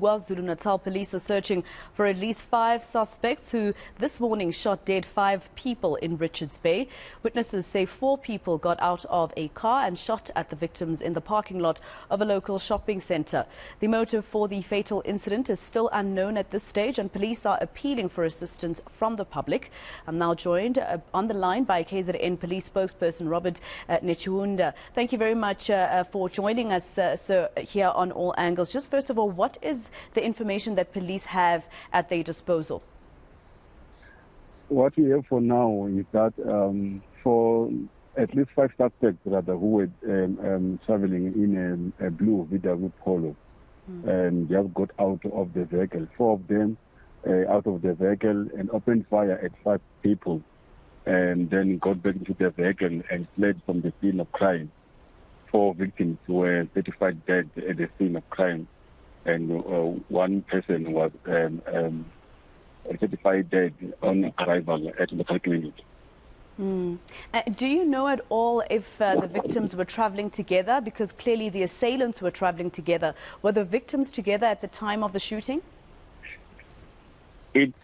KwaZulu-Natal police are searching for at least 5 suspects who this morning shot dead 5 people in Richards Bay. Witnesses say 4 people got out of a car and shot at the victims in the parking lot of a local shopping centre. The motive for the fatal incident is still unknown at this stage, and police are appealing for assistance from the public. I'm now joined on the line by KZN police spokesperson Robert Netshiunda. Thank you very much for joining us, sir, here on All Angles. Just first of all, what is the information that police have at their disposal? What we have for now is that for at least 5 suspects who were traveling in a blue VW Polo, and they have got out of the vehicle. 4 of them out of the vehicle and opened fire at 5 people, and then got back into the vehicle and fled from the scene of crime. 4 victims were certified dead at the scene of crime, and 1 person was certified dead on arrival at the clinic. Do you know at all if the victims were traveling together? Because clearly the assailants were traveling together. Were the victims together at the time of the shooting? It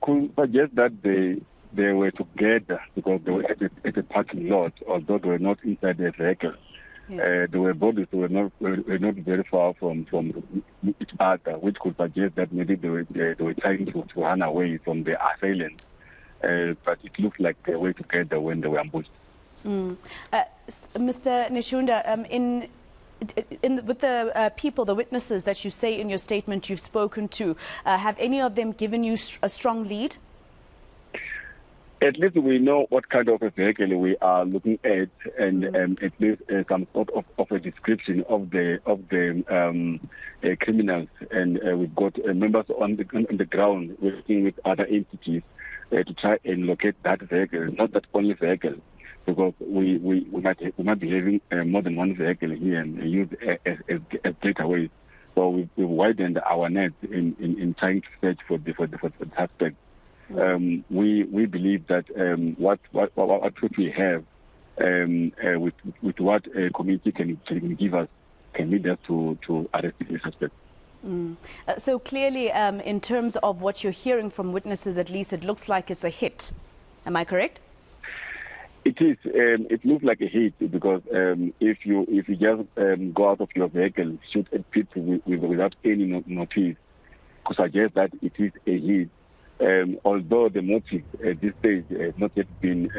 could suggest that they were together because they were at the parking lot, although they were not inside the vehicle. Yeah. Their bodies were not very far from each other, which could suggest that maybe they were trying to run away from the assailants. But it looked like they were together when they were ambushed. Mr. Netshiunda, with the people, the witnesses that you say in your statement you've spoken to, have any of them given you a strong lead? At least we know what kind of a vehicle we are looking at, and at least some sort of a description of the criminals. And we've got members on the ground working with other entities to try and locate that vehicle, not that only vehicle, because we might be having more than 1 vehicle here and use as getaways. So we've widened our net in trying to search for the suspect. We believe that what we have with what a community can give us can lead us to arrest the suspect. So clearly, in terms of what you're hearing from witnesses, at least it looks like it's a hit. Am I correct? It is. It looks like a hit because if you just go out of your vehicle, shoot at people without any notice, could suggest that it is a hit. Although the motive at this stage has not yet been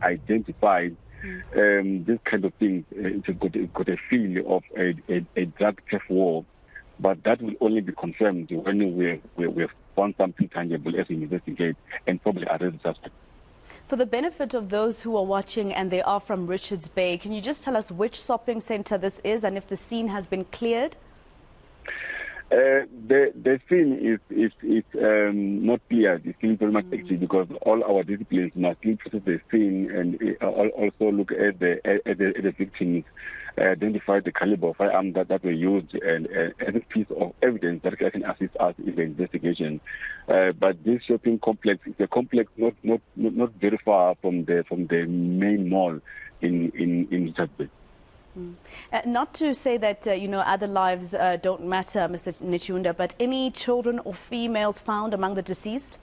identified, this kind of thing it's got a feel of a drug theft war, but that will only be confirmed when we have found something tangible as we investigate and probably arrest the suspect. For the benefit of those who are watching and they are from Richards Bay, can you just tell us which shopping centre this is and if the scene has been cleared? The scene is not clear. It's still very much active because all our disciplines must still process the scene and also look at the victims, identify the caliber of firearms that were used, and as a piece of evidence that can assist us in the investigation. But this shopping complex is a complex not very far from the main mall in Richards Bay. Not to say that, other lives don't matter, Mr. Netshiunda, but any children or females found among the deceased?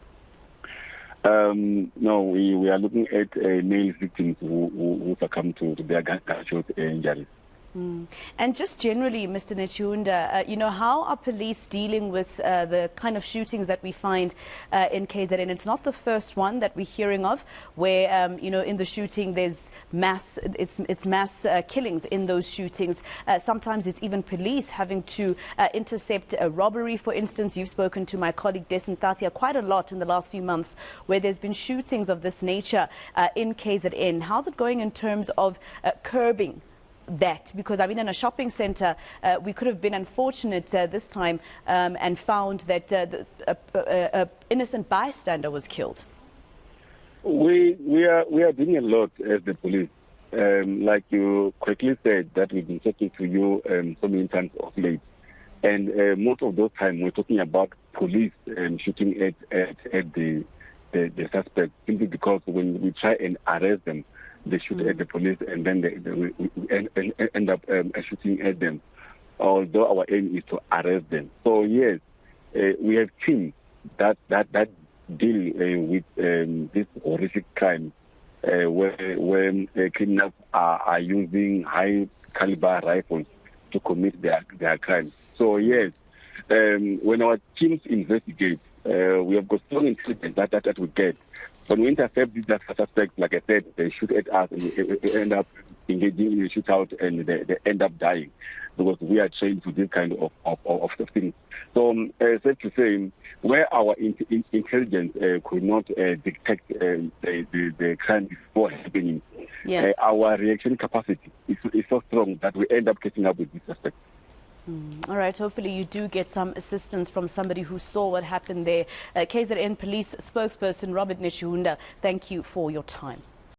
No, we are looking at male victims who succumbed to their gunshot injuries. And just generally, Mr. Netshiunda, how are police dealing with the kind of shootings that we find in KZN? It's not the first one that we're hearing of where, in the shooting there's mass killings in those shootings. Sometimes it's even police having to intercept a robbery, for instance. You've spoken to my colleague Desin Tathia quite a lot in the last few months where there's been shootings of this nature in KZN. How's it going in terms of curbing that? Because in a shopping centre, we could have been unfortunate this time and found that an innocent bystander was killed. We are doing a lot as the police. Like you correctly said, that we've been talking to you so many times of late, and most of those times we're talking about police shooting at the suspect, simply because when we try and arrest them, they shoot at the police, and then we end up shooting at them. although our aim is to arrest them. So yes, we have teams that deal with this horrific crime, when criminals are using high caliber rifles to commit their crimes. So yes, when our teams investigate, we have got strong intelligence that we get. When we intercept these suspects, like I said, they shoot at us and we end up engaging in a shootout and they end up dying because we are trained to this kind of things. So safe to say, where our intelligence could not detect the crime before happening, our reaction capacity is so strong that we end up catching up with these suspects. All right, hopefully you do get some assistance from somebody who saw what happened there. KZN Police spokesperson Robert Netshiunda, thank you for your time.